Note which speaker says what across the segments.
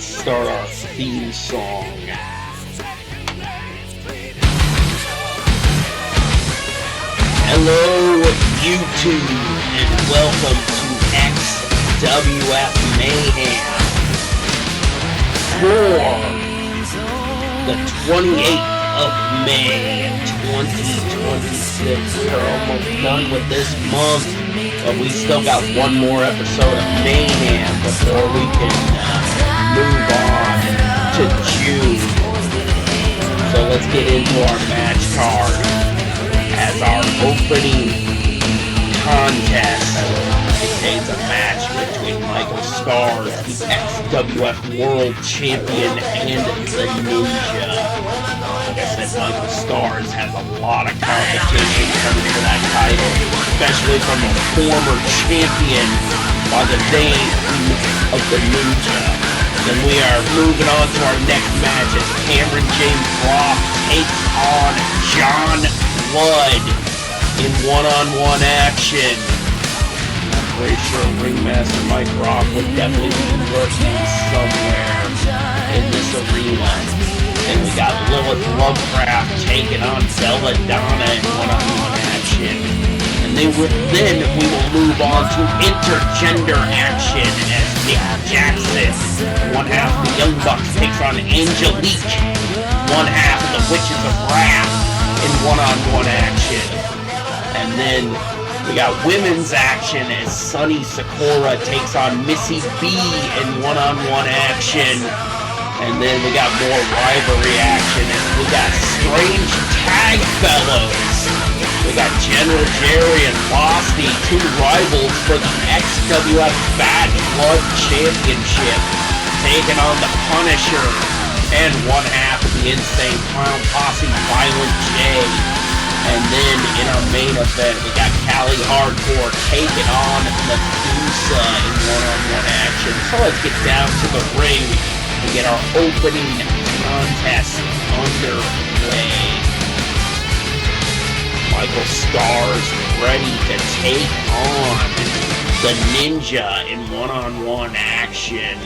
Speaker 1: let's start our theme song. Hello, YouTube, and welcome to XWF Mayhem for the 28th of May, 2026. We're almost done with this month, but we still got one more episode of Mayhem before we can move on to June. So let's get into our match card. As our opening contest contains a match between Michael Stars, the XWF World Champion, and the Ninja. Like I said, Michael Stars has a lot of competition coming for that title, especially from a former champion by the name of the Ninja. Then we are moving on to our next match as Cameron James Rock takes on John Blood in one-on-one action. I'm pretty sure Ringmaster Mike Rock would definitely be lurking somewhere in this arena. And we got Lilith Lovecraft taking on Belladonna in one-on-one action. And then we will move on to intergender action as Nick Jackson, one half of the Young Bucks, takes on Angelique, one half of the Witches of Wrath, in one-on-one action. And then we got women's action as Sunny Sakura takes on Missy B in one-on-one action. And then we got more rivalry action as we got Strange Tag Fellows. We got General Jerry and Losty, two rivals for the XWF Bad Blood Championship, taking on the Punisher and one half of the Insane Clown Posse, Violent J. And then in our main event, we got Cali Hardcore taking on Medusa in one-on-one action. So let's get down to the ring and get our opening contest underway. Michael Stars ready to take on the Ninja in one-on-one action.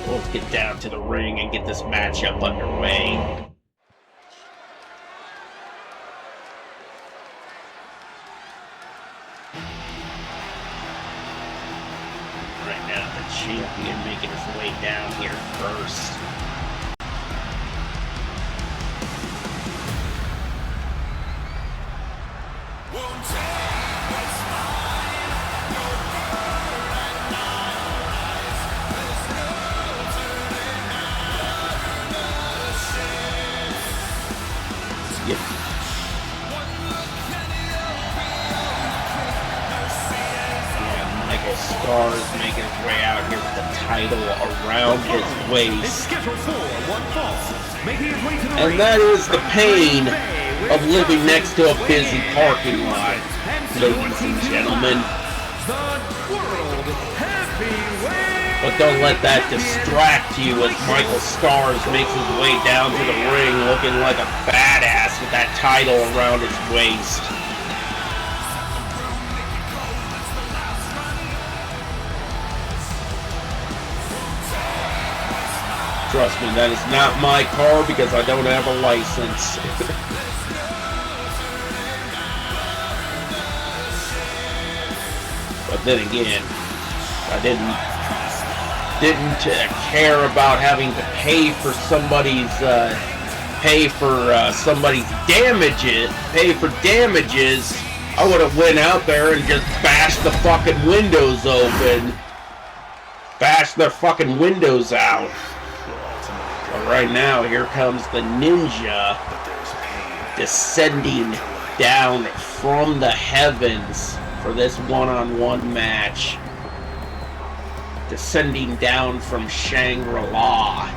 Speaker 1: Let's get down to the ring and get this matchup underway. Right now, the champion making his way down here first. Stars making his way out here with the title around his waist. And that is the pain of living next to a busy parking lot, ladies and gentlemen. But don't let that distract you as Michael Stars makes his way down to the ring looking like a badass with that title around his waist. Trust me, that is not my car because I don't have a license. But then again, I didn't care about having to pay for somebody's damages. I would have went out there and just bashed the fucking windows open. Bashed their fucking windows out. But right now, here comes the Ninja descending down from the heavens for this one-on-one match. Descending down from Shangri-La.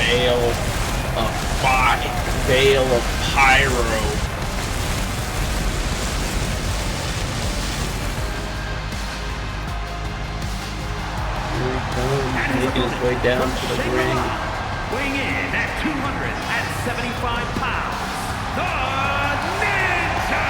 Speaker 1: veil of pyro. Here he comes, making his way down to the ring.
Speaker 2: Weighing in at 275 pounds, the Ninja!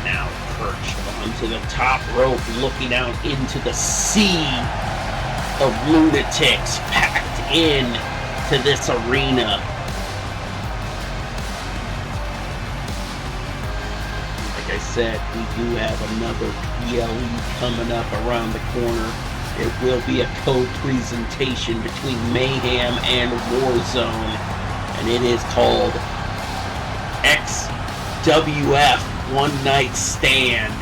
Speaker 1: Now perched onto the top rope, looking out into the sea of lunatics packed in to this arena. Like I said, we do have another PLE coming up around the corner. It will be a co-presentation between Mayhem and Warzone, and it is called XWF One Night Stand.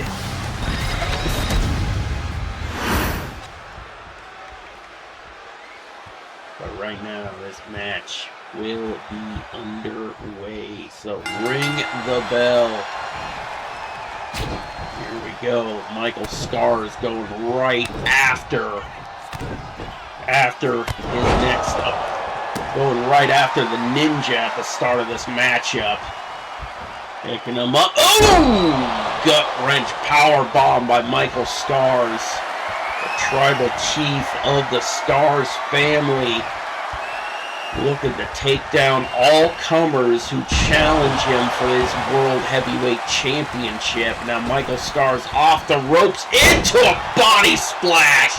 Speaker 1: But right now, this match will be underway. So ring the bell. Here we go. Michael Scars going right after his next up. Going right after the Ninja at the start of this matchup. Picking him up. Oh! Gut-wrench powerbomb by Michael Scars, the tribal chief of the Scars family. Looking to take down all comers who challenge him for his World Heavyweight Championship. Now Michael Scars off the ropes into a body splash.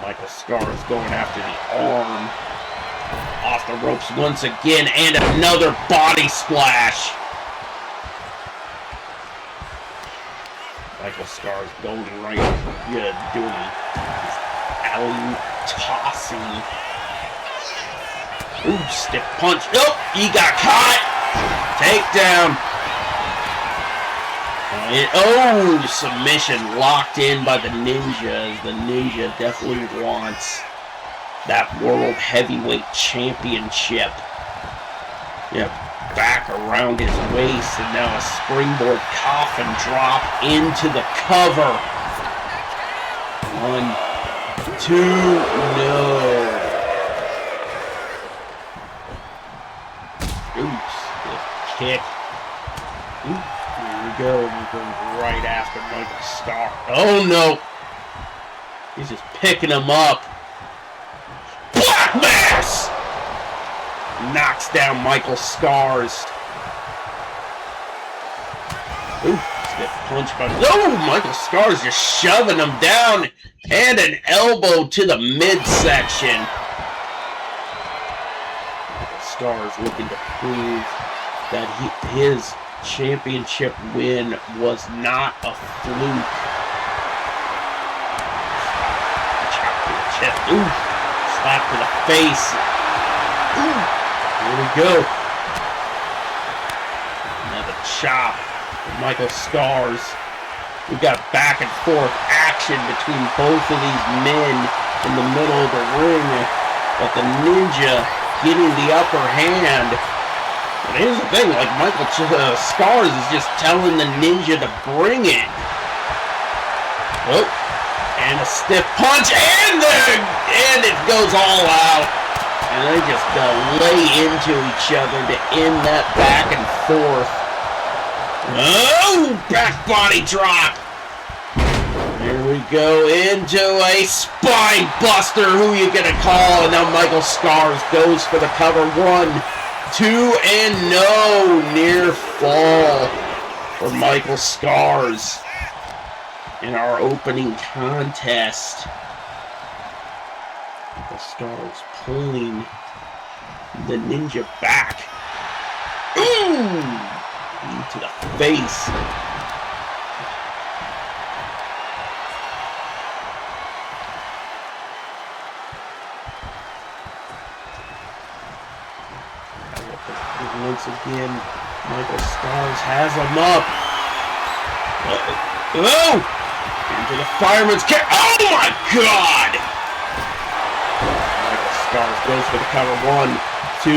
Speaker 1: Michael Scars going after the arm. Off the ropes once again, and another body splash. Michael Scars going right, doing his alley tossing. Ooh, stiff punch. Nope, he got caught. Takedown. Submission locked in by the Ninja. The Ninja definitely wants that World Heavyweight Championship. Yeah, back around his waist, and now a springboard coffin drop into the cover. 1, 2, no. Oops, the kick. Ooh, here we go. We're going right after Michael Scars. Oh no! He's just picking him up. Black Mass! Knocks down Michael Scars. Ooh, stiff punch by... Oh, Michael Scars just shoving him down. And an elbow to the midsection. Michael Scars looking to prove that his championship win was not a fluke. Chop to the chest. Ooh. Slap to the face. Ooh. Here we go. Another chop from Michael Scars. We got back and forth action between both of these men in the middle of the ring. But the Ninja getting the upper hand. But here's the thing, like Michael Scars is just telling the Ninja to bring it. Oh. And a stiff punch, and it goes all out. And they just lay into each other to end that back and forth. Oh, back body drop. Here we go into a spine buster. Who you gonna call? And now Michael Scars goes for the cover. 1, 2, and no. Near fall for Michael Scars in our opening contest. Michael Stars pulling the Ninja back. Ooh! Knee to the face. Once again, Michael Stars has him up. Oh! Into the fireman's kick. Oh my God! Michael Stars goes for the cover. 1, 2.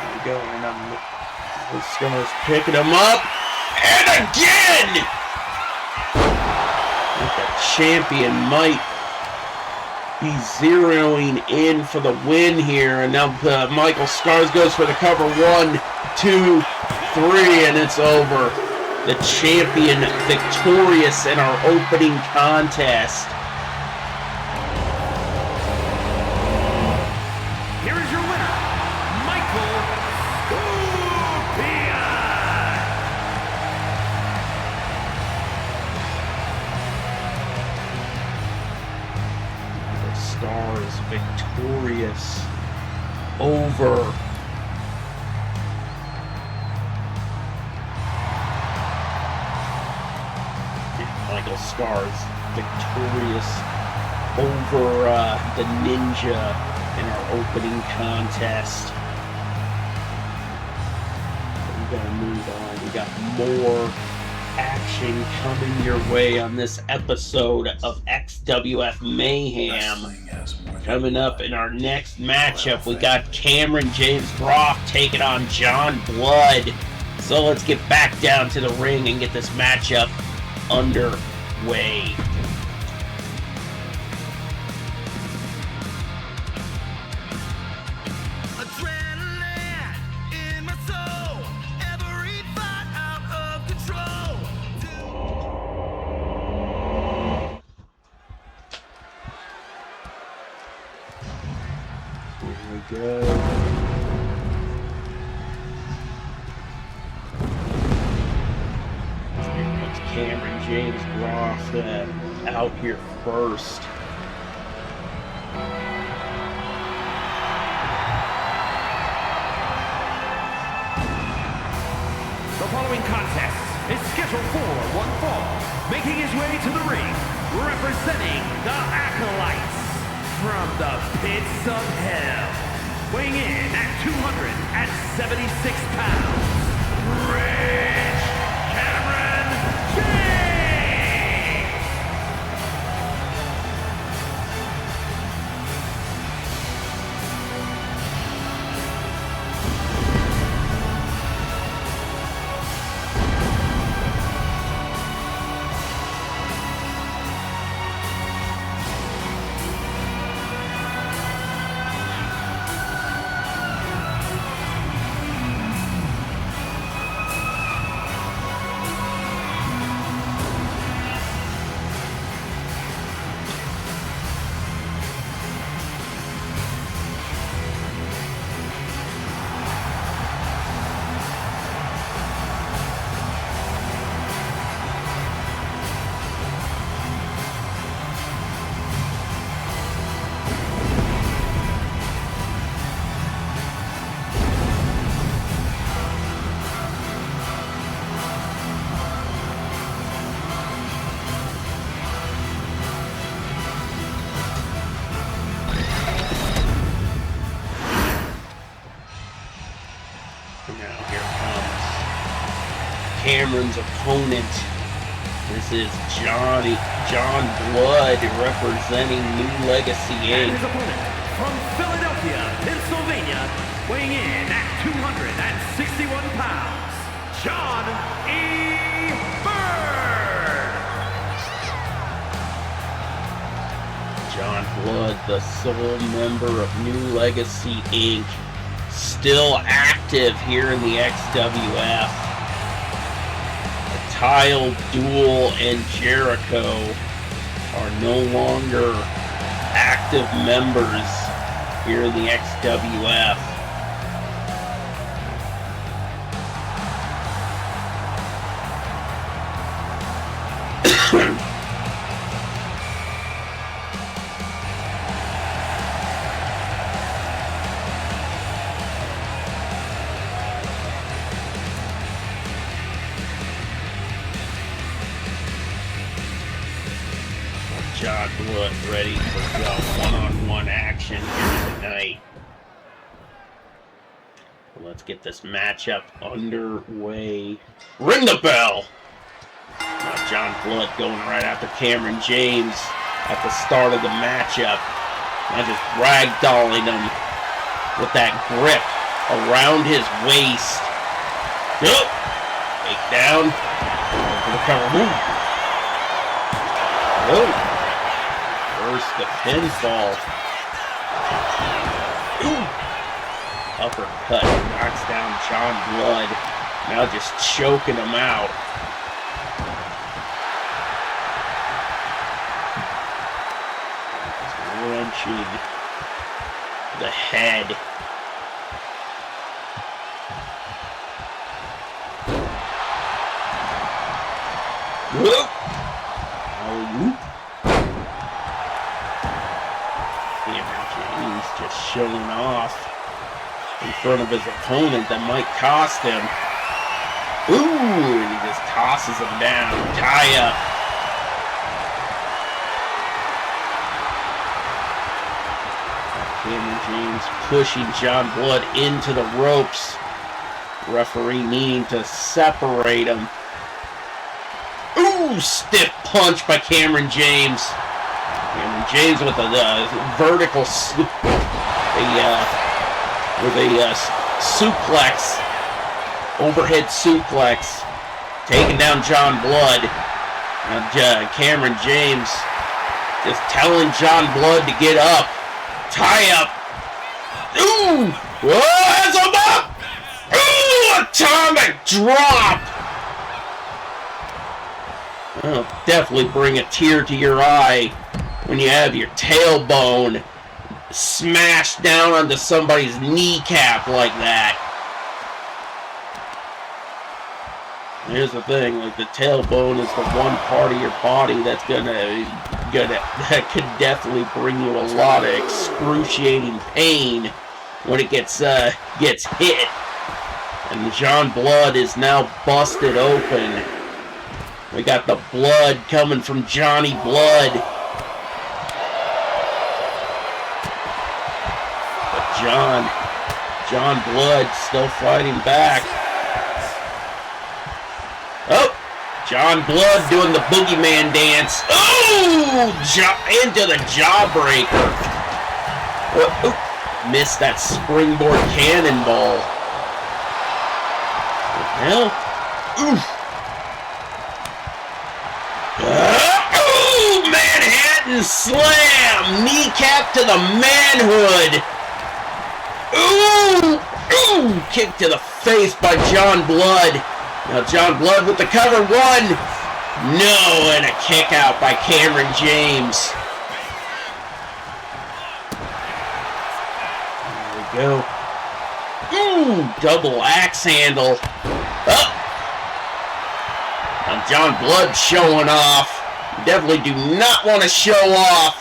Speaker 1: Here we go. And Michael Stars picking him up. And again! With the champion might be zeroing in for the win here, and now Michael Stars goes for the cover. 1, 2, 3, and it's over. The champion victorious in our opening contest.
Speaker 2: Here is your winner, Michael
Speaker 1: Stars victorious over Michael Stars victorious over the Ninja in our opening contest. We gotta move on. We got more action coming your way on this episode of XWF Mayhem. Coming up in our next matchup, we got Cameron James Groff taking on John Blood. So let's get back down to the ring and get this matchup underway. Go. Cameron James Groff out here first.
Speaker 2: The following contest is scheduled for one fall. Making his way to the ring, representing the Acolytes from the pits of hell. Weighing in at 276 pounds, Rich Cameron James!
Speaker 1: Cameron's opponent. This is John Blood representing New Legacy
Speaker 2: And
Speaker 1: Inc.
Speaker 2: his opponent from Philadelphia, Pennsylvania, weighing in at 261 pounds, John E. Bird.
Speaker 1: John Blood, the sole member of New Legacy Inc., still active here in the XWF. Kyle, Duel, and Jericho are no longer active members here in the XWF. Blood ready for the one-on-one action here tonight. Let's get this matchup underway. Ring the bell! Now John Blood going right after Cameron James at the start of the matchup. Now just ragdolling him with that grip around his waist. Nope. Take down. For the cover. Nope. First the pinfall. Ooh. Uppercut knocks down John Blood. Now just choking him out. Wrenching the head. Whoop! Oh, Cameron James just showing off in front of his opponent that might cost him. Ooh, and he just tosses him down. Tie up. Cameron James pushing John Blood into the ropes. Referee needing to separate him. Ooh, stiff punch by Cameron James. Cameron James with a vertical suplex, overhead suplex, taking down John Blood. Now Cameron James just telling John Blood to get up. Tie up. Ooh! Whoa, has him up! Ooh, atomic drop! That'll definitely bring a tear to your eye when you have your tailbone smashed down onto somebody's kneecap like that. Here's the thing, like the tailbone is the one part of your body that's that could definitely bring you a lot of excruciating pain when it gets hit. And John Blood is now busted open. We got the blood coming from Johnny Blood. But John Blood still fighting back. Oh! John Blood doing the boogeyman dance. Oh! Into the jawbreaker. Oh, missed that springboard cannonball. What the hell? Oof. Ooh, Manhattan Slam! Kneecap to the manhood! Ooh! Ooh! Kick to the face by John Blood. Now John Blood with the cover. One! No! And a kick out by Cameron James. There we go. Ooh! Double axe handle. Oh! Now John Blood showing off. You definitely do not want to show off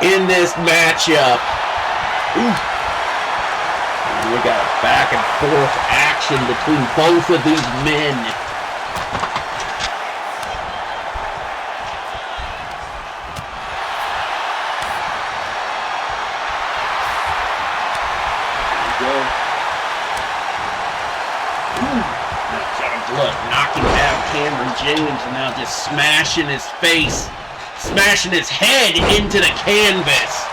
Speaker 1: in this matchup. Ooh. And we got a back and forth action between both of these men. There we go. Blood knocking down Cameron James and now just smashing his face, smashing his head into the canvas.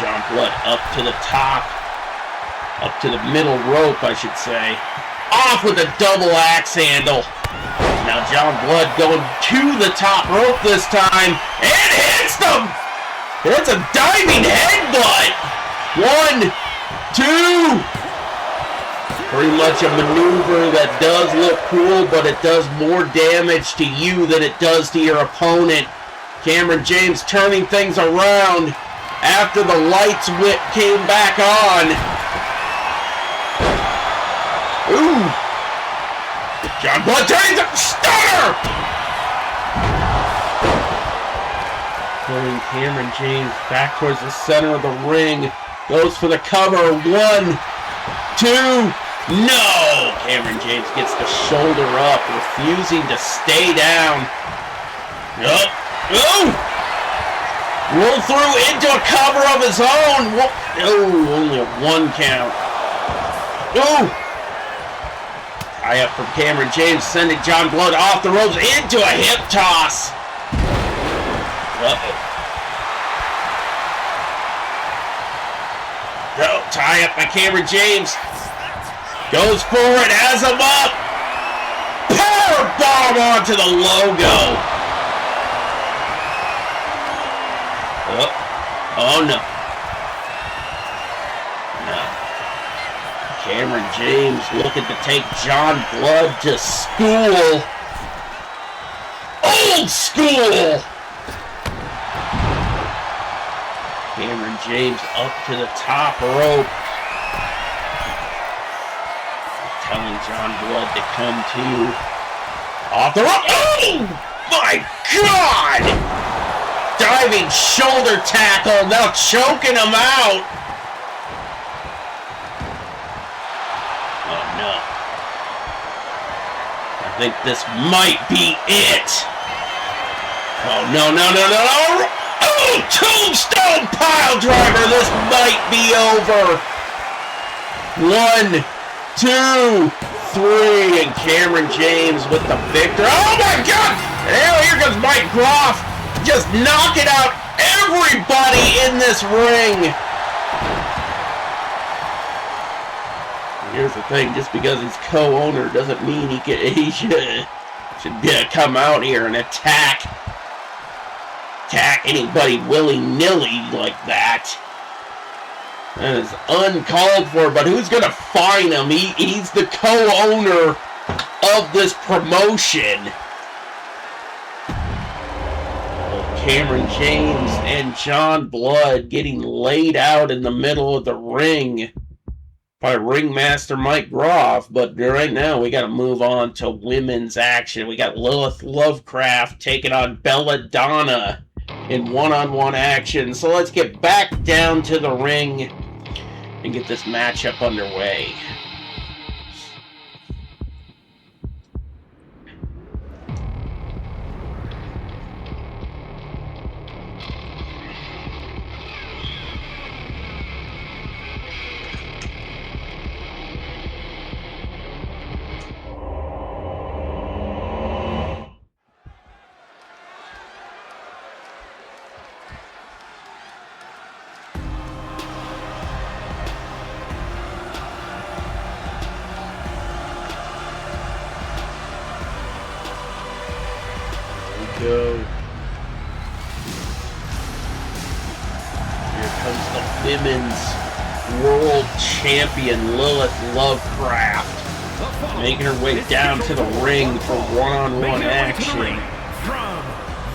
Speaker 1: John Blood up to the top, up to the middle rope, I should say. Off with a double axe handle. Now John Blood going to the top rope this time and hits them. That's a diving headbutt. 1, 2. Pretty much a maneuver that does look cool, but it does more damage to you than it does to your opponent. Cameron James turning things around after the lights came back on. Ooh! John Blood turns a stunner! Pulling Cameron James back towards the center of the ring. Goes for the cover. 1, 2... No! Cameron James gets the shoulder up, refusing to stay down. Up. Oh! Roll through into a cover of his own. Oh, only a 1 count. Oh! Tie up from Cameron James, sending John Blood off the ropes into a hip toss. Uh-oh. Oh, tie up by Cameron James. Goes forward, has him up. Power bomb onto the logo. Oh no. No. Cameron James looking to take John Blood to school. Old school. Cameron James up to the top rope. Telling John Blood to come to. Off the rope. Oh my God! Diving shoulder tackle, now choking him out. Oh no. I think this might be it. Oh no, no, no, no, no. Oh, tombstone pile driver. This might be over. 1, 2, 3, and Cameron James with the victory. Oh my God! And here comes Mike Groff. Just knocking out everybody in this ring. Here's the thing, just because he's co-owner doesn't mean he should come out here and attack anybody willy-nilly like that. That is uncalled for, but who's gonna fine him? He's the co-owner of this promotion. Cameron James and John Blood getting laid out in the middle of the ring by ringmaster Mike Groff. But right now we got to move on to women's action. We got Lilith Lovecraft taking on Belladonna in one-on-one action. So let's get back down to the ring and get this matchup underway. Go. Here comes the women's world champion Lilith Lovecraft, making her way down to the ring for one-on-one action.
Speaker 2: From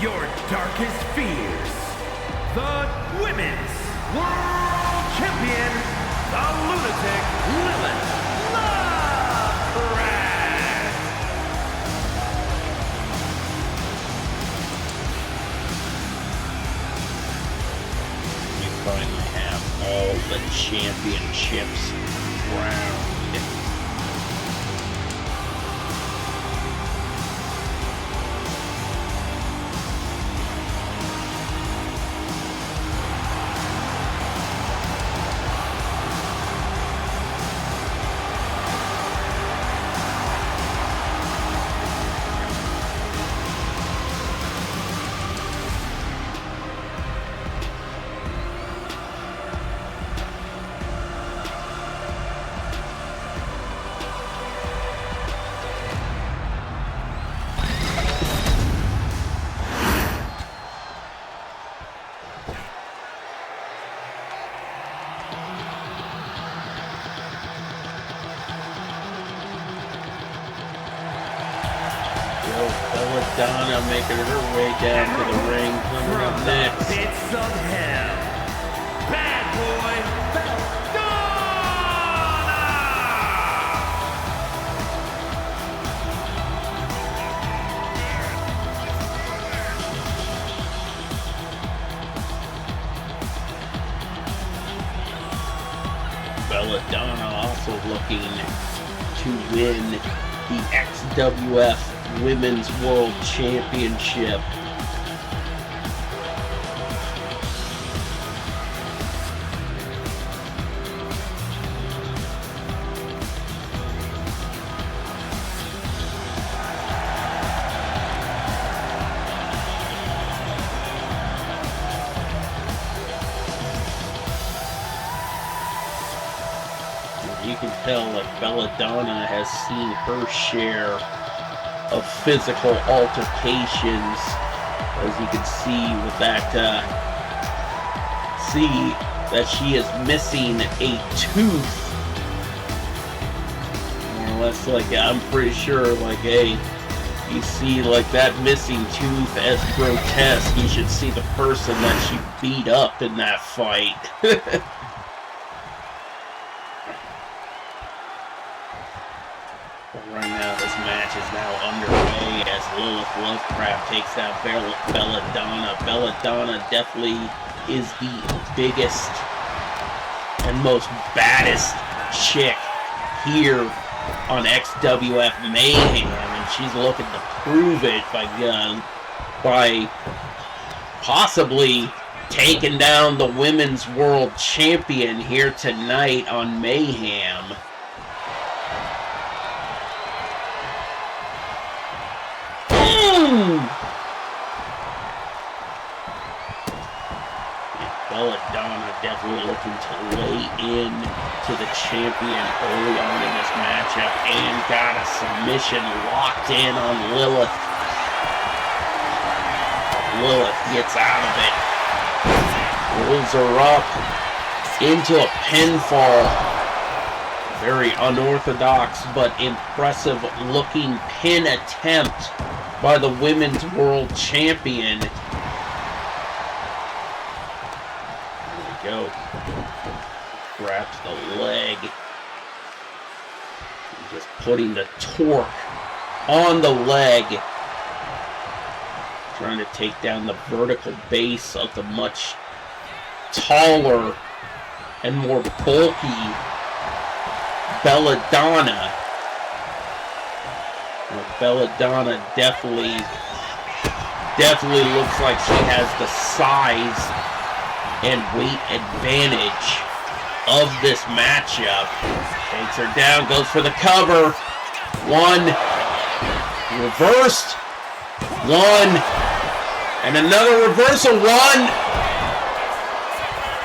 Speaker 2: your darkest fears, the women's world champion, the lunatic Lilith Lovecraft.
Speaker 1: Finally have all the championships crowned. Belladonna making her way down to the ring, coming up next.
Speaker 2: Pits of hell, bad boy Belladonna.
Speaker 1: Belladonna also looking to win the XWF Women's World Championship. You can tell that Belladonna has seen her share of physical altercations, as you can see with that, see that she is missing a tooth. More or less, like, I'm pretty sure, like, hey, you see, like, that missing tooth as grotesque, you should see the person that she beat up in that fight. Right now, this match is now underway as Lilith Lovecraft takes out Belladonna. Belladonna definitely is the biggest and most baddest chick here on XWF Mayhem, and she's looking to prove it by possibly taking down the Women's World Champion here tonight on Mayhem. Belladonna definitely looking to lay in to the champion early on in this matchup and got a submission locked in on Lilith. Lilith gets out of it. Rolls her up into a pinfall. Very unorthodox but impressive looking pin attempt by the Women's World Champion. Go. Grabs the leg. Just putting the torque on the leg. Trying to take down the vertical base of the much taller and more bulky Belladonna. Well, Belladonna definitely looks like she has the size and weight advantage of this matchup. Takes her down, goes for the cover. One, reversed. One, and another reversal. One,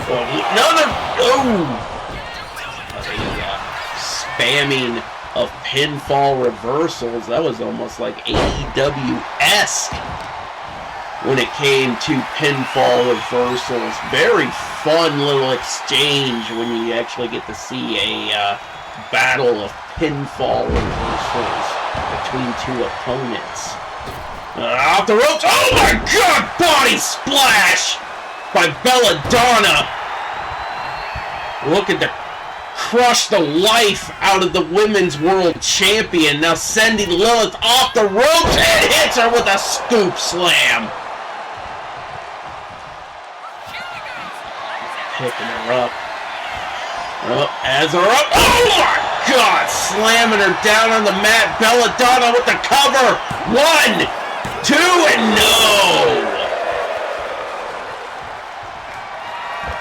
Speaker 1: another. Oh, spamming of pinfall reversals. That was almost like AEW-esque. When it came to pinfall reversals. Very fun little exchange when you actually get to see a battle of pinfall reversals between two opponents. Off the ropes. Oh my god! Body splash by Belladonna. Looking to crush the life out of the Women's World Champion. Now sending Lilith off the ropes and hits her with a scoop slam. Picking her up. Oh, has her up. Oh my god! Slamming her down on the mat. Belladonna with the cover. 1, 2, and no!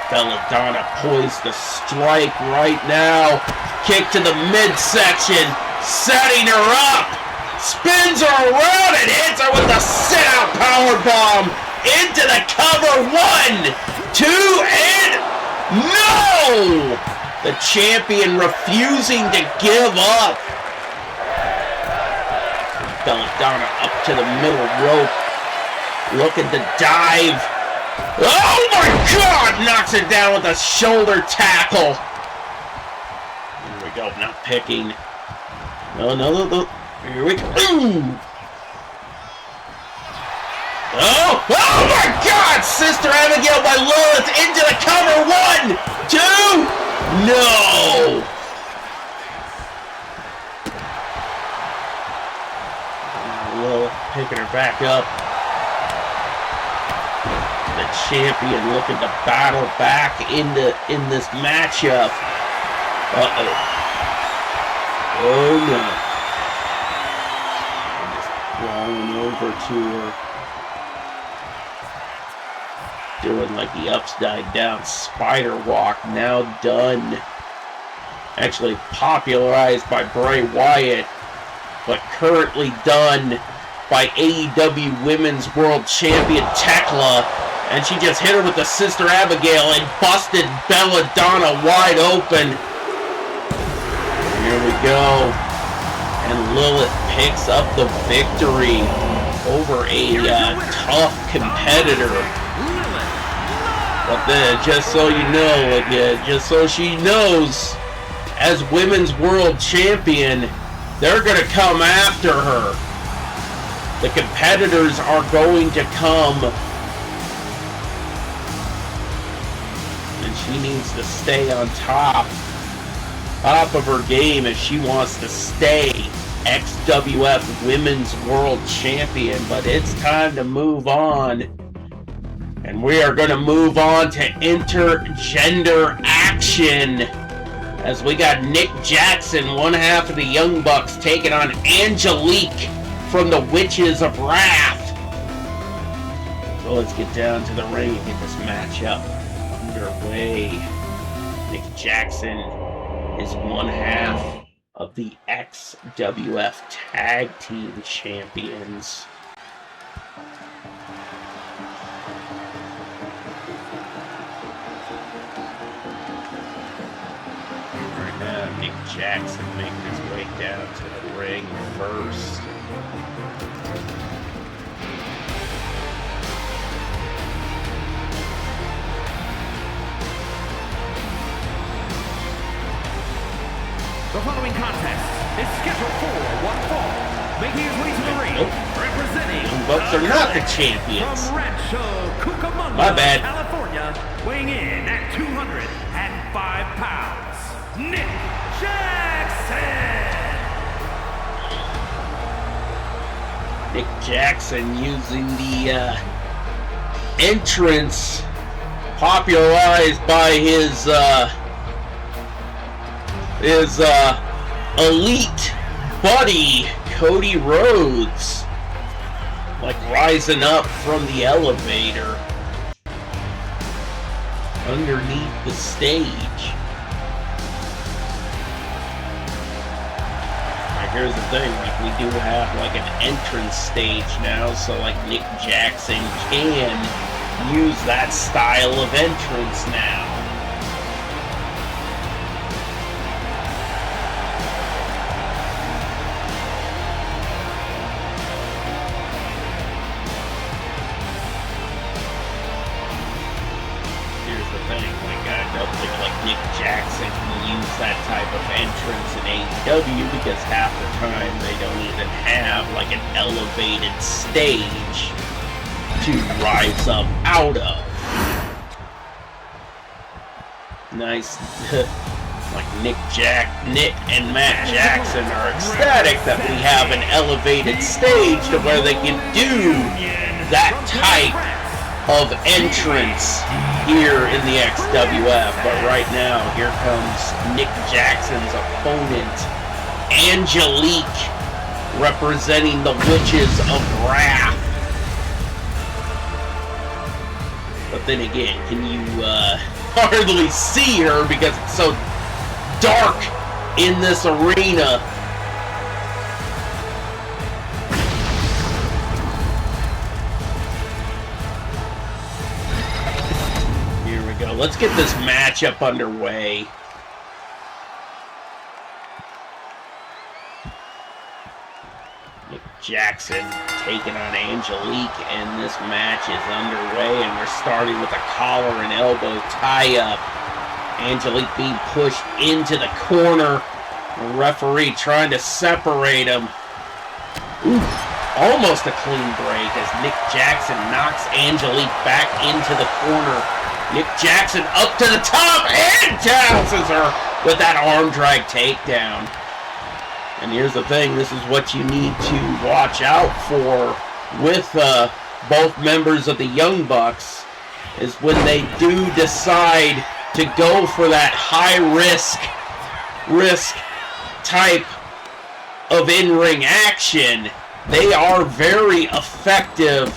Speaker 1: Belladonna poised to strike right now. Kick to the midsection. Setting her up. Spins her around and hits her with the sit-out powerbomb. Into the cover. 1, 2, and no! The champion refusing to give up. Belladonna up to the middle rope. Looking to dive. Oh my god! Knocks her down with a shoulder tackle. Here we go. Not picking. No. Here we go. Ooh. Oh my god! Sister Abigail by Lilith into the cover. 1, 2, no! Lilith picking her back up. The champion looking to battle back in this matchup. Oh no. I'm just rolling over to her. Doing like the upside down spider walk, now done. Actually popularized by Bray Wyatt, but currently done by AEW Women's World Champion Tekla. And she just hit her with the Sister Abigail and busted Belladonna wide open. Here we go. And Lilith picks up the victory over a tough competitor. But then, just so you know, just so she knows, as Women's World Champion, they're going to come after her. The competitors are going to come. And she needs to stay on top of her game if she wants to stay XWF Women's World Champion. But it's time to move on. And we are going to move on to intergender action. As we got Nick Jackson, one half of the Young Bucks, taking on Angelique from the Witches of Wrath. So let's get down to the ring and get this matchup underway. Nick Jackson is one half of the XWF Tag Team Champions. Right now, Nick Jackson making his way down to the ring first.
Speaker 2: The following contest is scheduled for one fall. Making his way to the ring, representing
Speaker 1: Young Bucks are not the champions.
Speaker 2: from Rancho Cucamonga,
Speaker 1: My bad.
Speaker 2: California, weighing in at 205 pounds, Nick Jackson.
Speaker 1: Nick Jackson using the entrance popularized by his elite buddy Cody Rhodes, like rising up from the elevator underneath the stage. Like, here's the thing, like, we do have like an entrance stage now, so like Nick Jackson can use that style of entrance now. Nick Jackson can use that type of entrance in AEW because half the time they don't even have like an elevated stage to rise up out of. Nice. Like Nick and Matt Jackson are ecstatic that we have an elevated stage to where they can do that type of entrance here in the XWF. But right now, here comes Nick Jackson's opponent, Angelique, representing the Witches of Wrath. But then again, can you hardly see her because it's so dark in this arena? Let's get this matchup underway. Nick Jackson taking on Angelique, and this match is underway, and we're starting with a collar and elbow tie-up. Angelique being pushed into the corner. The referee trying to separate him. Oof, almost a clean break as Nick Jackson knocks Angelique back into the corner. Nick Jackson up to the top and bounces her with that arm drag takedown. And here's the thing, this is what you need to watch out for with both members of the Young Bucks, is when they do decide to go for that high risk type of in-ring action. They are very effective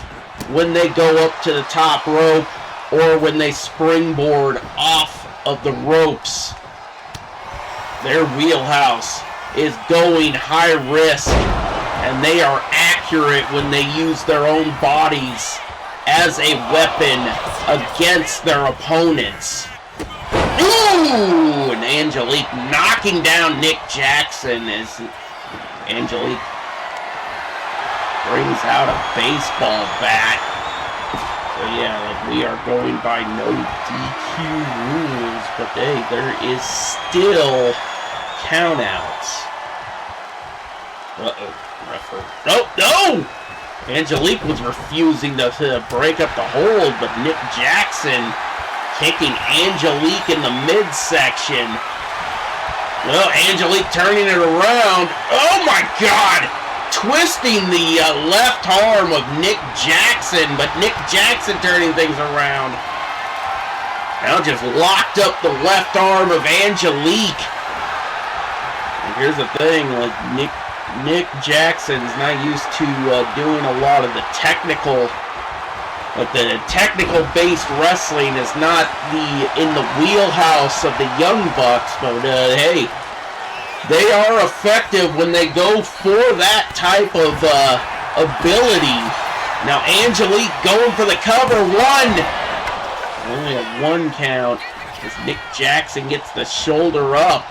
Speaker 1: when they go up to the top rope or when they springboard off of the ropes. Their wheelhouse is going high risk, and they are accurate when they use their own bodies as a weapon against their opponents. Ooh! And Angelique knocking down Nick Jackson as Angelique brings out a baseball bat. So yeah, like, we are going by no DQ rules, but hey, there is still countouts. Uh-oh, referee. No! Angelique was refusing to break up the hold, but Nick Jackson kicking Angelique in the midsection. Well, Angelique turning it around. Oh my God! Twisting the left arm of Nick Jackson, but Nick Jackson turning things around. Now just locked up the left arm of Angelique. And here's the thing, like, Nick Jackson's not used to doing a lot of the technical, like the technical-based wrestling is not in the wheelhouse of the Young Bucks, but hey, they are effective when they go for that type of ability. Now Angelique going for the cover, one! Only a 1 count as Nick Jackson gets the shoulder up.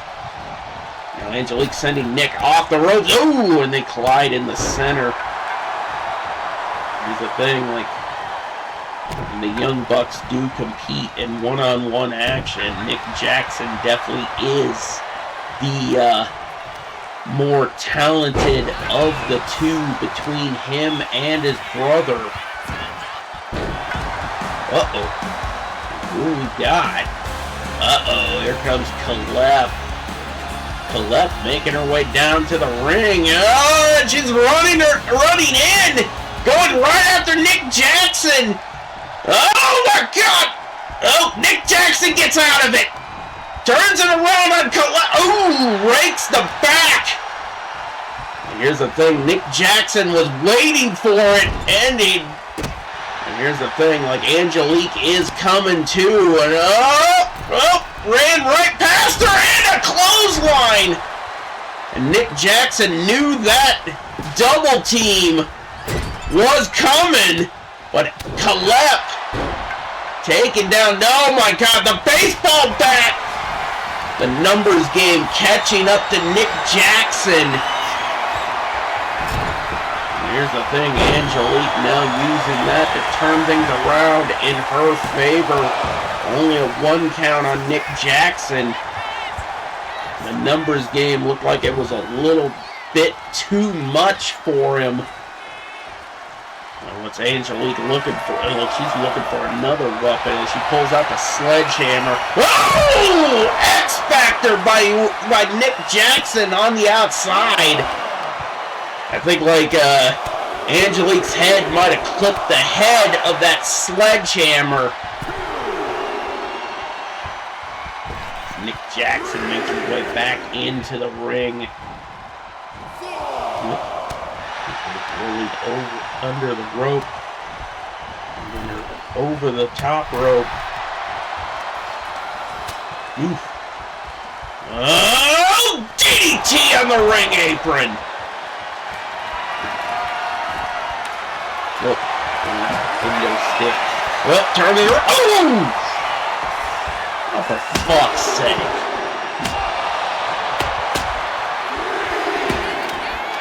Speaker 1: Now Angelique sending Nick off the ropes. Ooh, and they collide in the center. Here's the thing, like, when the Young Bucks do compete in one-on-one action, Nick Jackson definitely is the more talented of the two between him and his brother. Uh-oh. Who we got? Uh-oh, here comes Colette. Colette making her way down to the ring. Oh, she's running in! Going right after Nick Jackson! Oh my God! Oh, Nick Jackson gets out of it! Turns it around on Colette. Ooh, rakes the back! And here's the thing, Nick Jackson was waiting for it, and here's the thing, like, Angelique is coming too, and ran right past her, and a clothesline! And Nick Jackson knew that double team was coming, but Colette taken down. Oh my God, the baseball bat! The numbers game catching up to Nick Jackson. Here's the thing, Angelique now using that to turn things around in her favor. Only a 1 count on Nick Jackson. The numbers game looked like it was a little bit too much for him. Well, what's Angelique looking for? Look, she's looking for another weapon as she pulls out the sledgehammer. Oh! X Factor by Nick Jackson on the outside. I think, like, Angelique's head might have clipped the head of that sledgehammer. Nick Jackson makes his way back into the ring. Rolled under the rope. Over the top rope. Oof. Oh! DDT on the ring apron! Look. Window stick. Well, turn it around. Oh! Oh, for fuck's sake.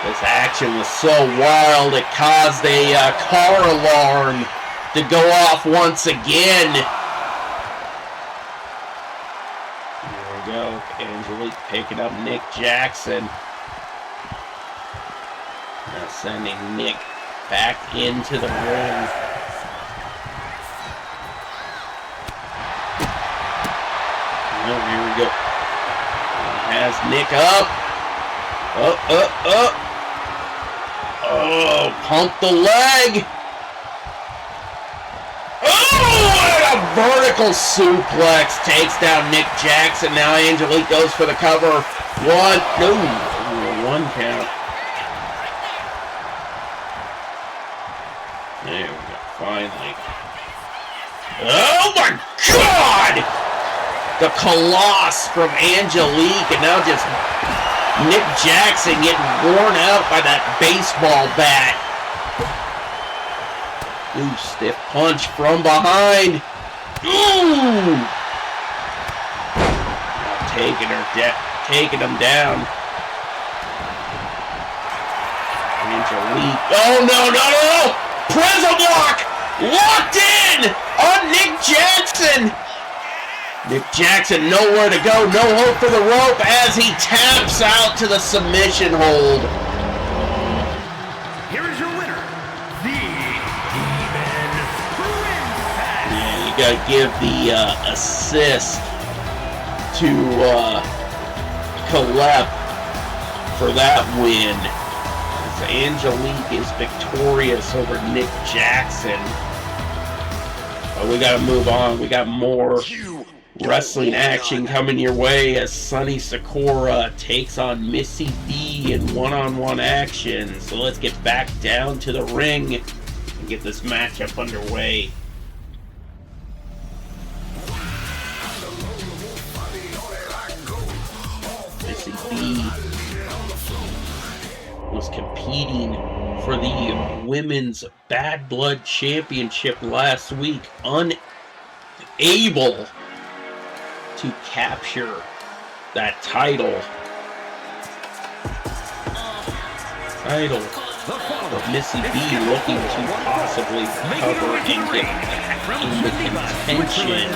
Speaker 1: This action was so wild it caused a car alarm to go off once again. There we go. Angelique picking up Nick Jackson. Now sending Nick back into the ring. Oh, here we go. Has Nick up. Up. Oh, pump the leg. Oh, and a vertical suplex takes down Nick Jackson. Now Angelique goes for the cover. 1 count. There we go, finally. Oh my God! The Coloss from Angelique, and now just Nick Jackson getting worn out by that baseball bat. Ooh, stiff punch from behind. Ooh! Taking him down. Angelique. Oh, no! Prism lock! Locked in on Nick Jackson! Nick Jackson nowhere to go, no hope for the rope as he taps out to the submission hold.
Speaker 2: Here is your winner, the Demon Princess.
Speaker 1: Yeah, you gotta give the assist to Colette for that win. As Angelique is victorious over Nick Jackson. But we gotta move on. We got more wrestling action coming your way as Sunny Sakura takes on Missy B in one-on-one action. So let's get back down to the ring and get this matchup underway. Missy B was competing for the Women's Bad Blood Championship last week, unable to capture that title. But Missy B looking to possibly cover and get in the contention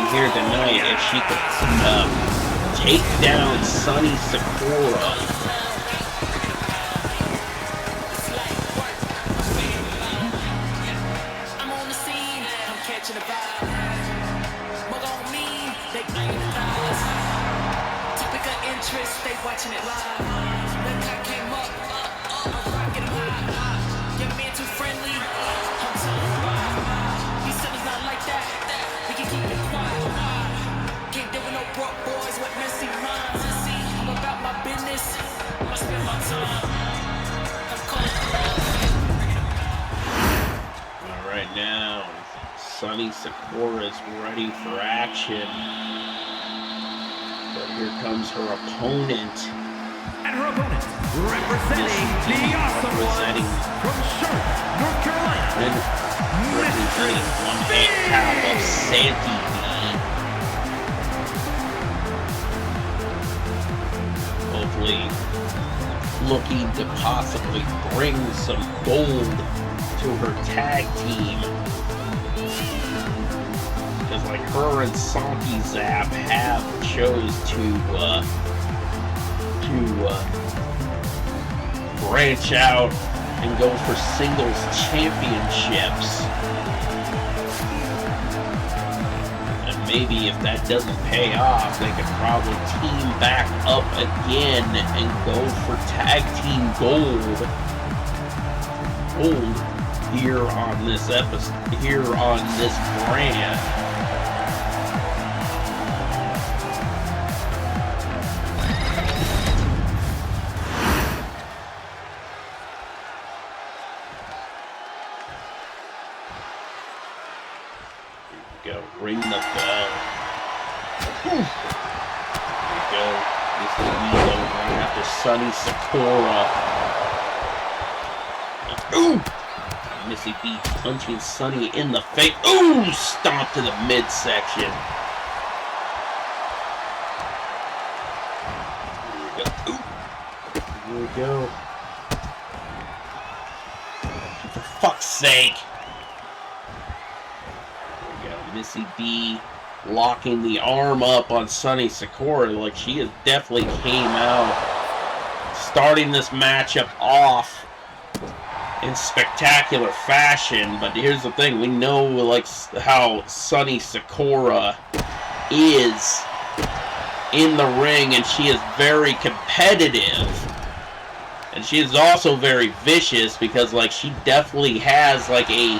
Speaker 1: here tonight if she could take down Sunny Sakura.
Speaker 3: Watching it live. When I came up, I'm rocking high. Your man too friendly. I'm too wild. These suckers not like that. We can keep it quiet. Can't deal with no broke boys with messy minds. I'm about my business. I spend my time. I'm calling.
Speaker 1: All right, now Sunny Sakura is ready for action. But here comes her opponent.
Speaker 2: And her opponent, representing the Awesome Ones from Charlotte, North Carolina.
Speaker 1: And representing one half of Santy B. Hopefully looking to possibly bring some gold to her tag team. Because like her and Santi Zap have chose to branch out and go for singles championships. And maybe if that doesn't pay off, they could probably team back up again and go for tag team gold here on this episode, here on this brand. Ring the bell. There we go. This is Ego right after Sunny Sakura. Ooh! Missy B punching Sunny in the face. Ooh! Stomp to the midsection. Here we go. For fuck's sake. Missy B locking the arm up on Sunny Sakura. Like, she has definitely came out starting this matchup off in spectacular fashion. But here's the thing, we know like how Sunny Sakura is in the ring, and she is very competitive. And she is also very vicious because like she definitely has like a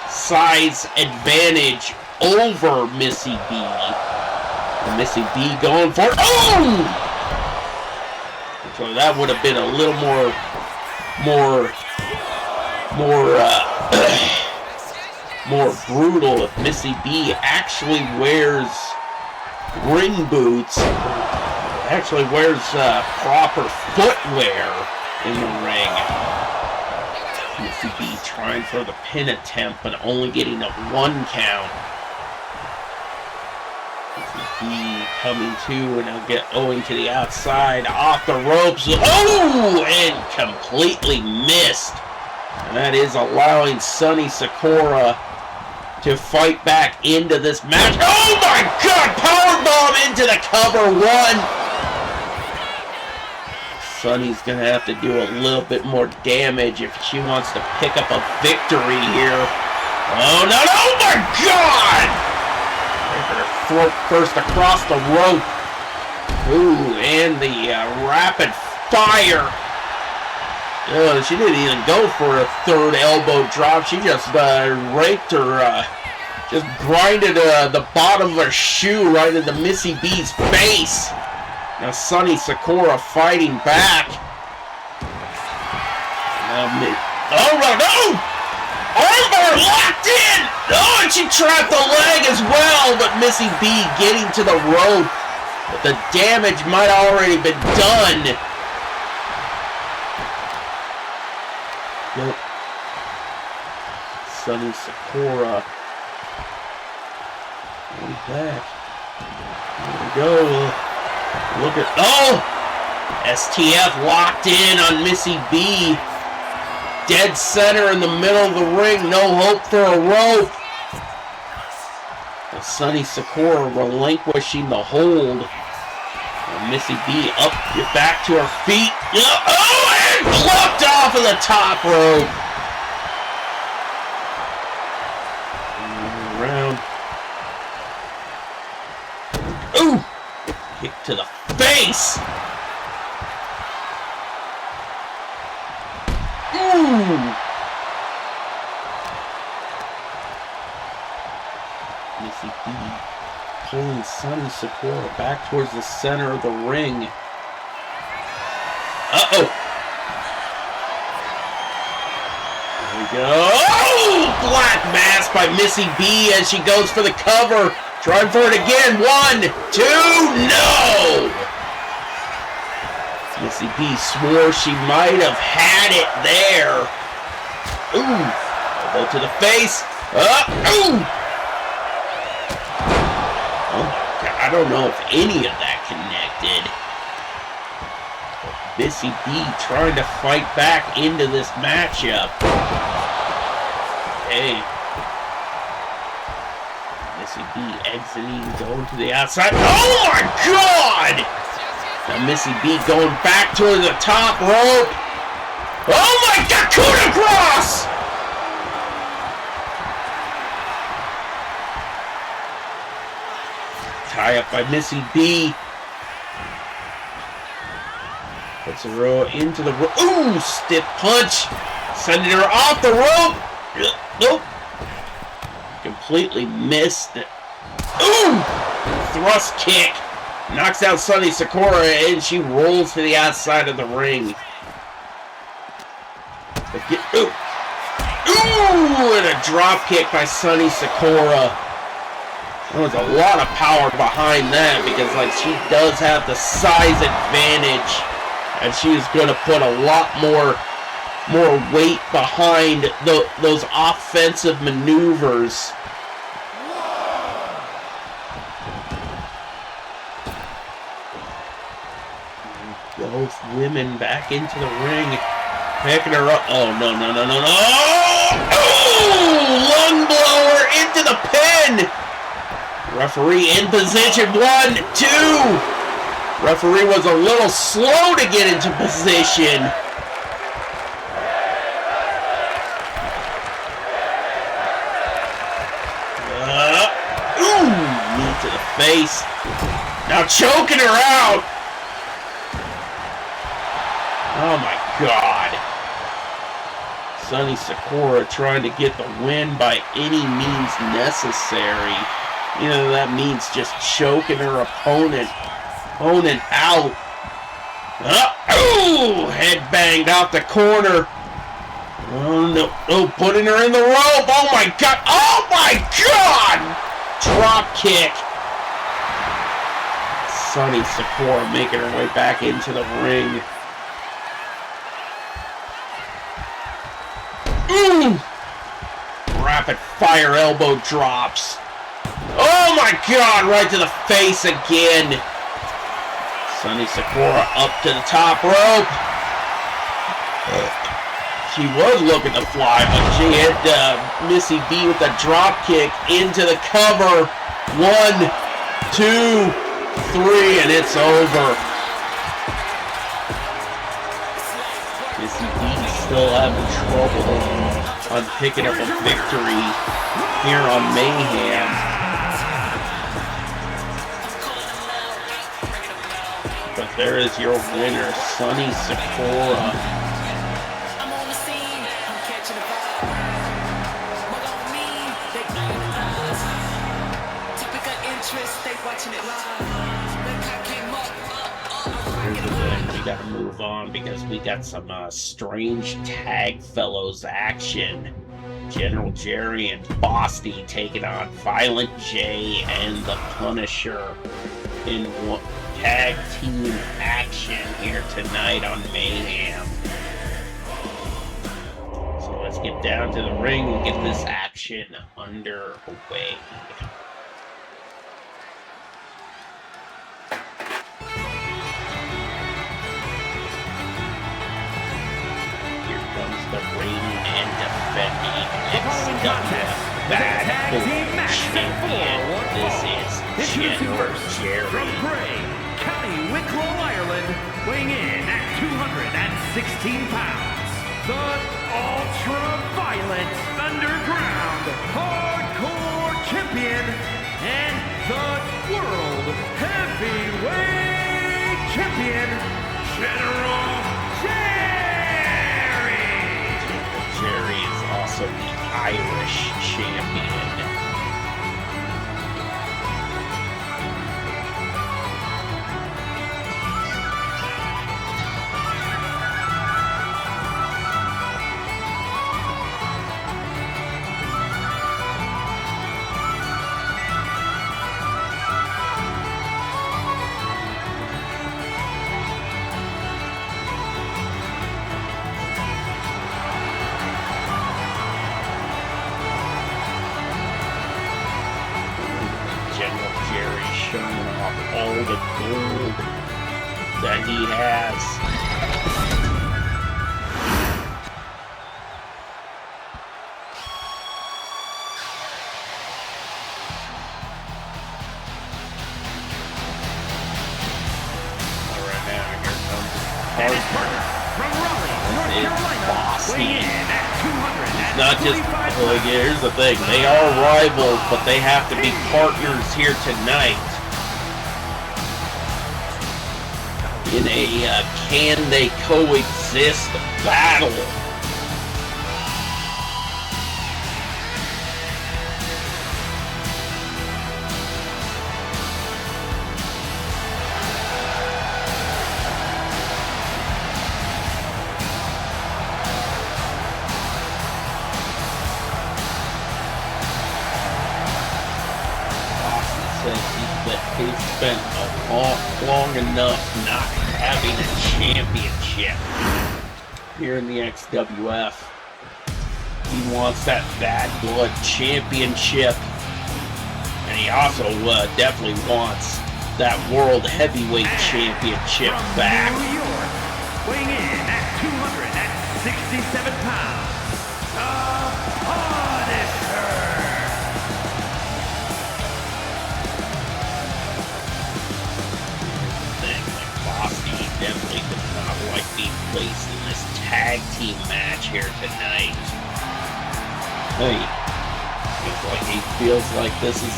Speaker 1: size advantage over Missy B. And Missy B going for it. Oh! So that would have been a little more more brutal if Missy B actually wears ring boots, actually wears proper footwear in the ring. Missy B trying for the pin attempt, but only getting a 1 count. Missy B coming to, and he'll get owing to the outside, off the ropes. Oh, and completely missed. And that is allowing Sonny Sakura to fight back into this match. Oh my God! Powerbomb into the cover 1. Sonny's gonna have to do a little bit more damage if she wants to pick up a victory here. Oh no! Oh my God! Her throat first across the rope. Ooh, and the rapid fire. She didn't even go for a 3rd elbow drop. She just raked her, just grinded the bottom of her shoe right into Missy B's face. Now Sonny Sakura fighting back. Oh no! Armbar locked in! Oh, and she trapped the leg as well, but Missy B getting to the rope. But the damage might already been done. Nope. Sonny Sakura. Going back. Here we go. Look at... Oh! STF locked in on Missy B. Dead center in the middle of the ring. No hope for a rope. And Sonny Sakura relinquishing the hold. And Missy B up, back to her feet. Oh, and plucked off of the top rope. Around. Ooh! Kick to the face. Ooh! Missy B pulling Sonny Sakura back towards the center of the ring. Uh-oh! There we go. Oh! Black mass by Missy B as she goes for the cover. Trying for it again. 1, 2, no! Missy B swore she might have had it there. Ooh! Elbow to the face. Ooh! I don't know if any of that connected. Missy B trying to fight back into this matchup. Hey. Missy B exiting, going to the outside. Oh my God! Now Missy B going back toward the top rope. Oh my God! Coup de grace! Tie up by Missy B. Puts her into the rope. Ooh, stiff punch. Sending her off the rope. Nope. Completely missed it. Ooh! Thrust kick. Knocks out Sonny Sakura and she rolls to the outside of the ring. Ooh! Ooh! And a drop kick by Sonny Sakura. There's a lot of power behind that because, like, she does have the size advantage, and she's going to put a lot more weight behind those offensive maneuvers. Both women back into the ring, picking her up. Oh no! Oh! Lung blower into the pin. Referee in position. 1, 2. Referee was a little slow to get into position. Ooh, knee to the face. Now choking her out. Oh my God. Sonny Sakura trying to get the win by any means necessary. You know, that means just choking her opponent out. Ooh, head banged out the corner. Oh, no. Oh, putting her in the rope. Oh, my God. Oh, my God. Drop kick. Sonny Secor making her way back into the ring. Rapid fire elbow drops. Oh my God, right to the face again. Sonny Secor up to the top rope. She was looking to fly, but she hit Missy B with a drop kick into the cover. 1, 2, 3, and it's over. Missy B still having trouble on picking up a victory here on Mayhem. But there is your winner, Sonny Secor.
Speaker 3: I'm on the scene, I'm catching a vibe. Mug on me, they knocking the eyes. Topic of interest, they watching it live. When I came up,
Speaker 1: Here's the thing, we gotta move on because we got some strange tag fellows action. General Jerry and Bosty taking on Violent J and the Punisher in tag team action here tonight on Mayhem. So let's get down to the ring and get this action underway. Here comes the reigning and defending XWF Bad Boy Champion. This is General Jerry.
Speaker 2: From Bray, County Wicklow, Ireland, weighing in at 216 pounds, the ultra-violent underground hardcore champion and the world heavyweight champion, General Jerry.
Speaker 1: General Jerry is also the Irish champion. All the gold that he has. All right, now here comes
Speaker 2: And his partner from Raleigh, North Carolina, weighing in at 200.
Speaker 1: It's not just, well, here's the thing, they are rivals, but they have to be partners here tonight. In a can they coexist battle. Austin says he's spent long enough not having a championship here in the XWF. He wants that Bad Blood championship, and he also definitely wants that World Heavyweight Championship back.
Speaker 2: New York, weighing in at 267 pounds, the Punisher.
Speaker 1: Bosty definitely does not like being placed in this tag team match here tonight. Hey, he feels like this is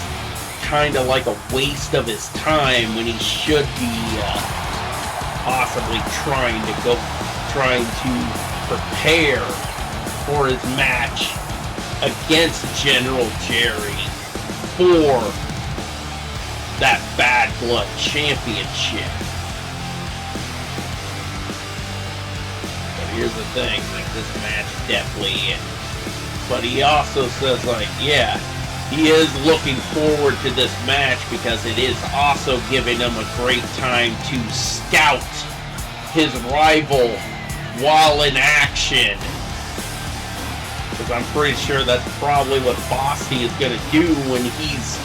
Speaker 1: kind of like a waste of his time when he should be possibly trying to prepare for his match against General Jerry for that Bad Blood Championship. But here's the thing, like, this match definitely, but he also says, like, yeah, he is looking forward to this match because it is also giving him a great time to scout his rival while in action. Because I'm pretty sure that's probably what Bosty is going to do when he's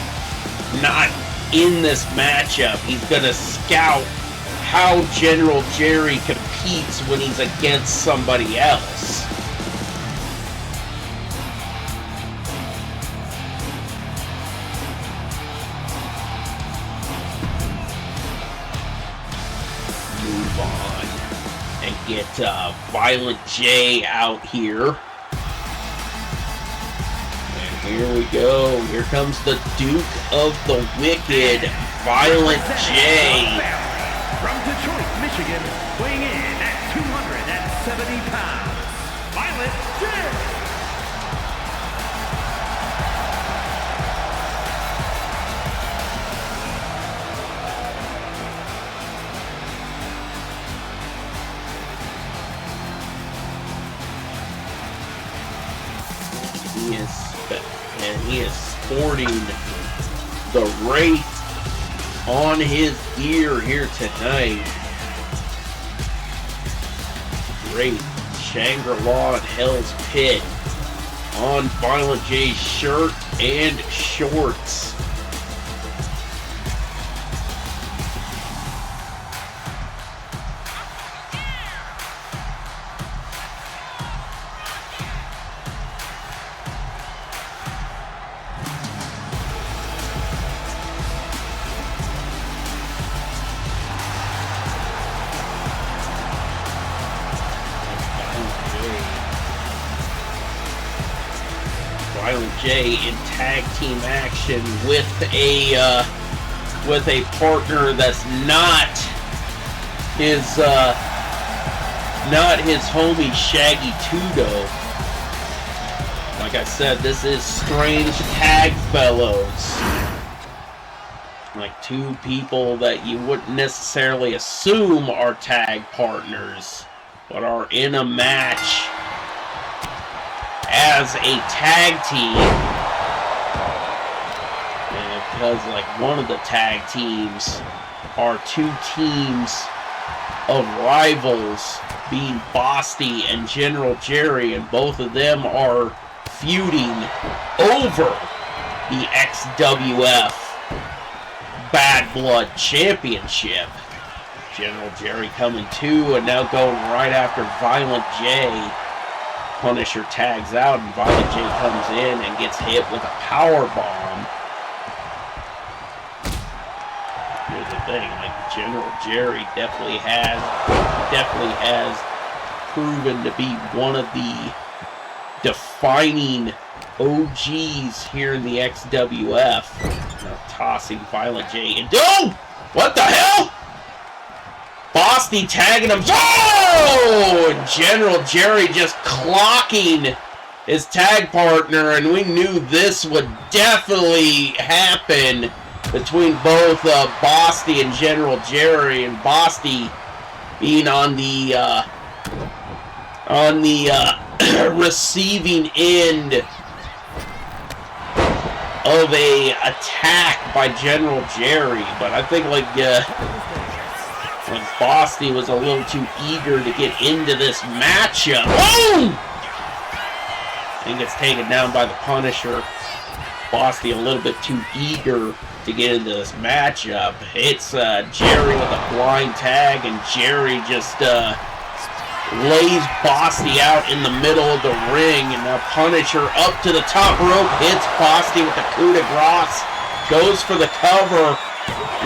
Speaker 1: not in this matchup. He's going to scout how General Jerry competes when he's against somebody else. Move on and get Violent J out here. Here we go. Here comes the Duke of the Wicked, Violent J.
Speaker 2: From Detroit, Michigan, weighing in at 270 pounds, Violent J.
Speaker 1: He is sporting the Wraith on his ear here tonight. Wraith, Shangri-La and Hell's Pit on Violent J's shirt and shorts. Violent J in tag team action with a partner that's not his homie Shaggy Tudo. Like I said, this is Strange Tag Fellows. Like two people that you wouldn't necessarily assume are tag partners, but are in a match as a tag team. And because like one of the tag teams are two teams of rivals, being Bosty and General Jerry, and both of them are feuding over the XWF Bad Blood Championship. General Jerry coming to, and now going right after Violent J. Punisher tags out, and Violent J comes in and gets hit with a power bomb. Here's the thing, like General Jerry definitely has proven to be one of the defining OGs here in the XWF. Now tossing Violent J and oh! What the hell? Bosty tagging him. Oh! And General Jerry just clocking his tag partner, and we knew this would definitely happen between both Bosty and General Jerry, and Bosty being on the receiving end of a attack by General Jerry. But I think like Bosty was a little too eager to get into this matchup. Boom! And gets taken down by the Punisher. Bosty a little bit too eager to get into this matchup. It's Jerry with a blind tag, and Jerry just lays Bosty out in the middle of the ring, and now Punisher up to the top rope, hits Bosty with the coup de grace, goes for the cover.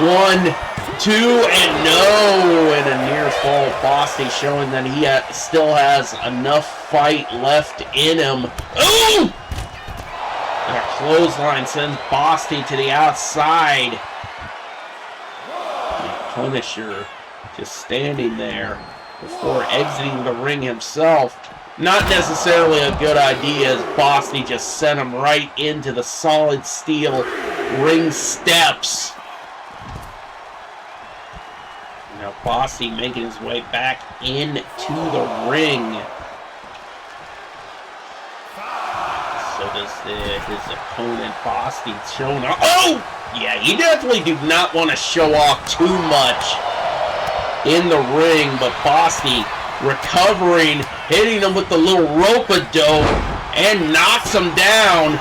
Speaker 1: 1, 2, and no! And a near fall. Bosty showing that he still has enough fight left in him. Ooh! And a clothesline sends Bosty to the outside. And Punisher just standing there before exiting the ring himself. Not necessarily a good idea, as Bosty just sent him right into the solid steel ring steps. Now Bosty making his way back into the ring. So does his opponent, Bosty, showing off. Oh! Yeah, he definitely do not want to show off too much in the ring, but Bosty recovering, hitting him with the little rope-a-dope, and knocks him down.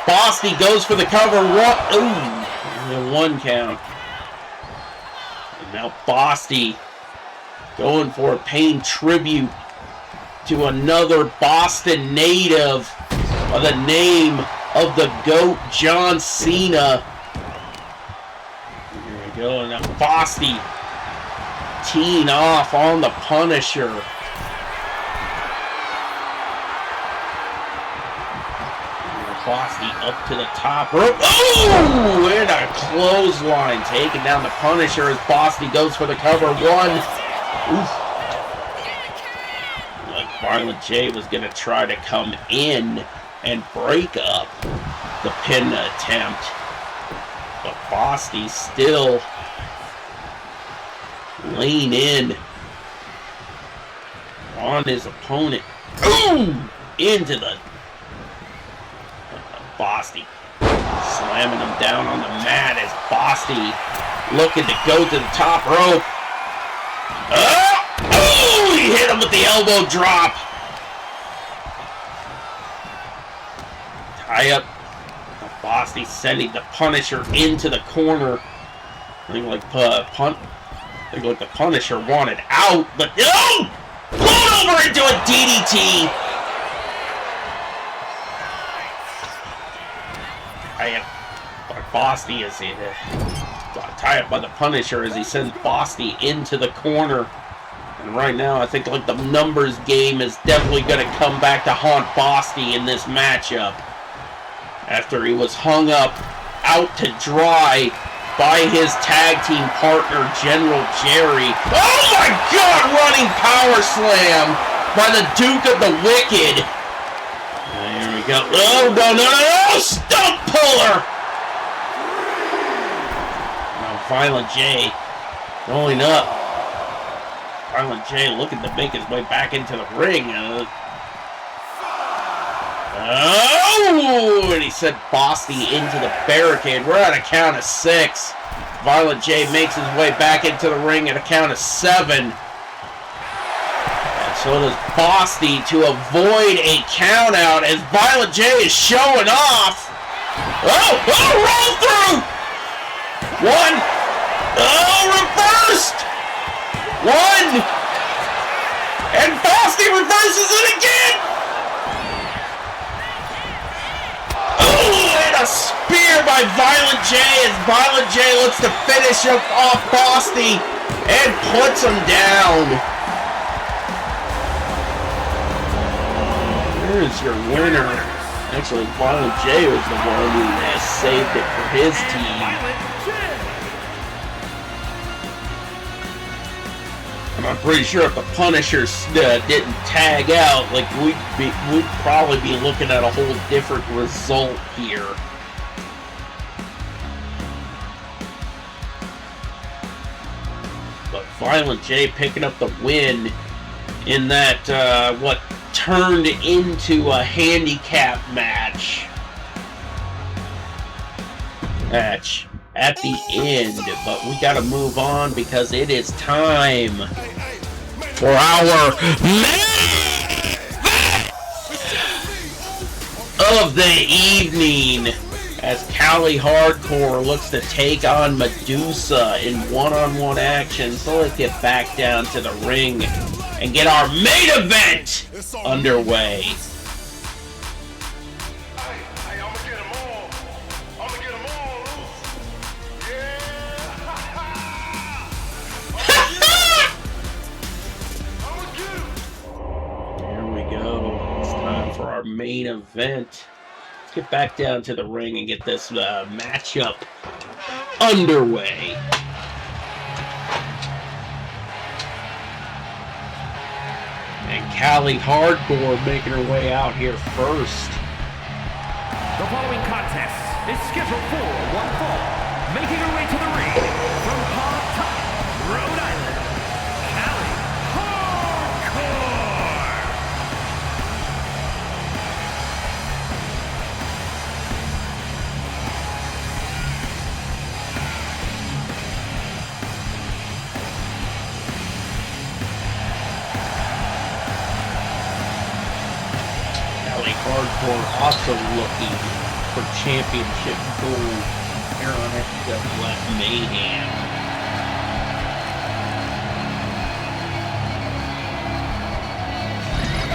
Speaker 1: Bosty goes for the cover. One count. And now Bosty going for a paying tribute to another Boston native by the name of the GOAT, John Cena. Here we go, and now Bosty teeing off on the Punisher. Bosty up to the top rope. Oh! And a clothesline taking down the Punisher as Bosty goes for the cover. One. Oof. Like Violent J was going to try to come in and break up the pin attempt. But Bosty still laying in on his opponent. Ooh! Into the Bosty slamming him down on the mat as Bosty looking to go to the top rope. Oh! He hit him with the elbow drop. Tie up. Bosty sending the Punisher into the corner. I think like the Punisher wanted out, but no! Float over into a DDT. Bosty is tie up by the Punisher as he sends Bosty into the corner. And right now, I think like the numbers game is definitely going to come back to haunt Bosty in this matchup. After he was hung up out to dry by his tag team partner, General Jerry. Oh my God! Running power slam by the Duke of the Wicked. There we go. Oh, no! Stump puller! Now, Violent J going up. Violent J looking to make his way back into the ring. Oh! And he sent Bosty into the barricade. We're at a count of 6. Violent J makes his way back into the ring at a count of 7. So does Bosty to avoid a count out as Violent J is showing off. Oh, roll through! 1. Oh, reversed! 1. And Bosty reverses it again! Oh, and a spear by Violent J as Violent J looks to finish off Bosty and puts him down. Here's your winner. Actually, Violent J was the one who has saved it for his team. And I'm pretty sure if the Punisher didn't tag out, like we'd probably be looking at a whole different result here. But Violent J picking up the win in that what turned into a handicap match at the end, but we got to move on because it is time for our main of the evening as Cali Hardcore looks to take on Medusa in one-on-one action. So let's get back down to the ring and get our main event underway. There we go. It's time for our main event. Let's get back down to the ring and get this matchup underway. And Cali Hardcore making her way out here first.
Speaker 2: The following contest is scheduled for one fall. Making her way to the ring from Palm Top, Rhode Island,
Speaker 1: Hardcore also looking for championship gold here on XWF Mayhem.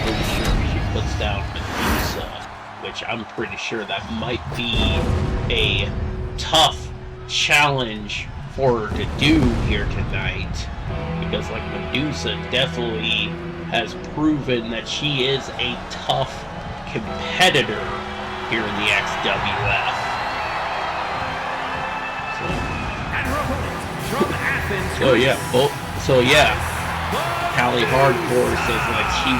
Speaker 1: Pretty sure she puts down Medusa, which I'm pretty sure that might be a tough challenge for her to do here tonight, because like Medusa definitely has proven that she is a tough competitor here in the XWF.
Speaker 2: And her opponent from Athens,
Speaker 1: So yeah, Callie Hardcore says like she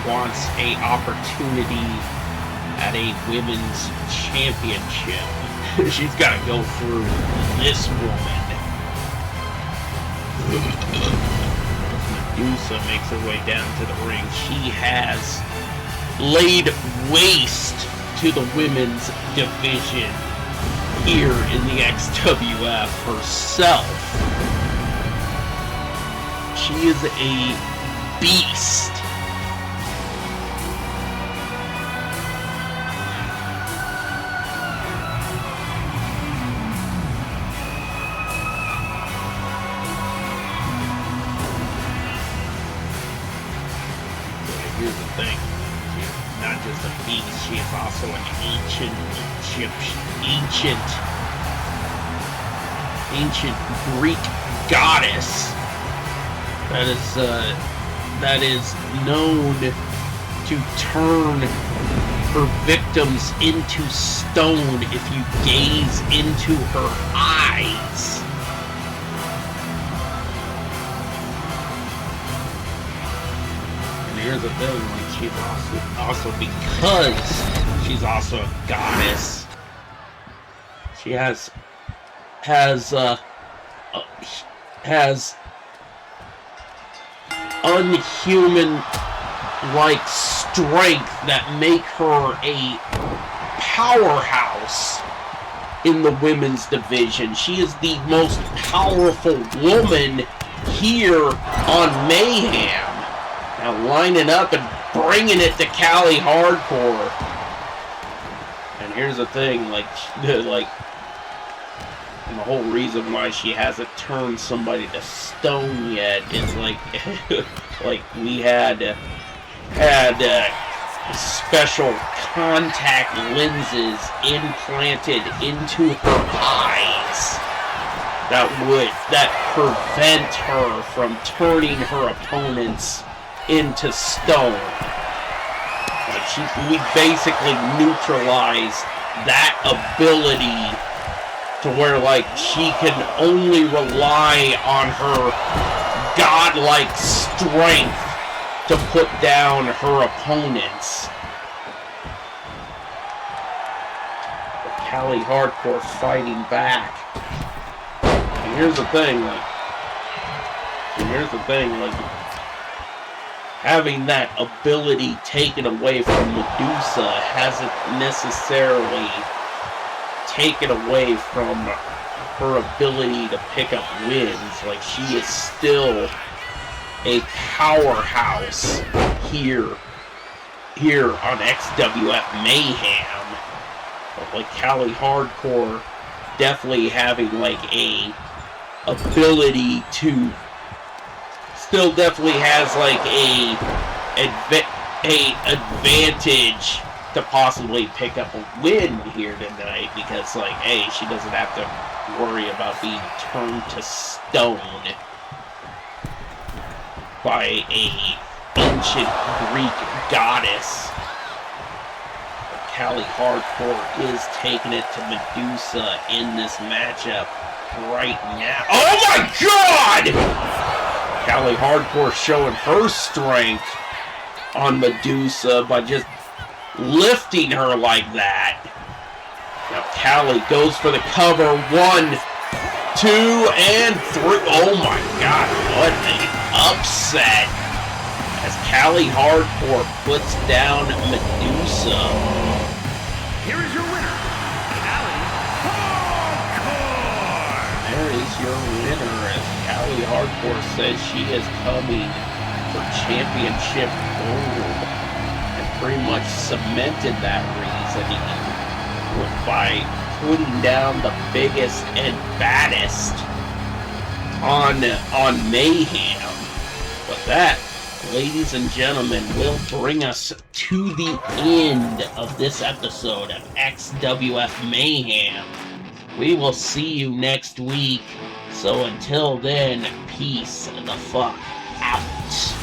Speaker 1: wants a opportunity at a women's championship. She's got to go through this woman. Medusa makes her way down to the ring. She has laid waste to the women's division here in the XWF herself. She is a beast. Here's the thing, she's not just a beast, she is also an ancient Greek goddess that is known to turn her victims into stone if you gaze into her eyes. Here's the thing, like she's also because she's also a goddess, she has unhuman like strength that make her a powerhouse in the women's division. She is the most powerful woman here on Mayhem. Now lining up and bringing it to Callie Hardcore. And here's the thing, like and the whole reason why she hasn't turned somebody to stone yet is like, like we had special contact lenses implanted into her eyes that prevent her from turning her opponents into stone. Like we basically neutralized that ability to where like she can only rely on her godlike strength to put down her opponents. But Callie Hardcore fighting back. And here's the thing, like having that ability taken away from Medusa hasn't necessarily taken away from her ability to pick up wins. Like she is still a powerhouse here on XWF Mayhem. But like Callie Hardcore definitely having like a ability to still definitely has like a advantage to possibly pick up a win here tonight, because like she doesn't have to worry about being turned to stone by a ancient Greek goddess. Callie Hardcore is taking it to Medusa in this matchup right now. Oh my God! Callie Hardcore showing her strength on Medusa by just lifting her like that. Now Callie goes for the cover. 1, 2, and 3. Oh my God, what an upset as Callie Hardcore puts down Medusa.
Speaker 2: Here is your winner, Callie Hardcore.
Speaker 1: There is your winner, as Callie Hardcore says she is coming for championship gold. And pretty much cemented that reasoning by putting down the biggest and baddest on Mayhem. But that, ladies and gentlemen, will bring us to the end of this episode of XWF Mayhem. We will see you next week. So until then, peace the fuck out.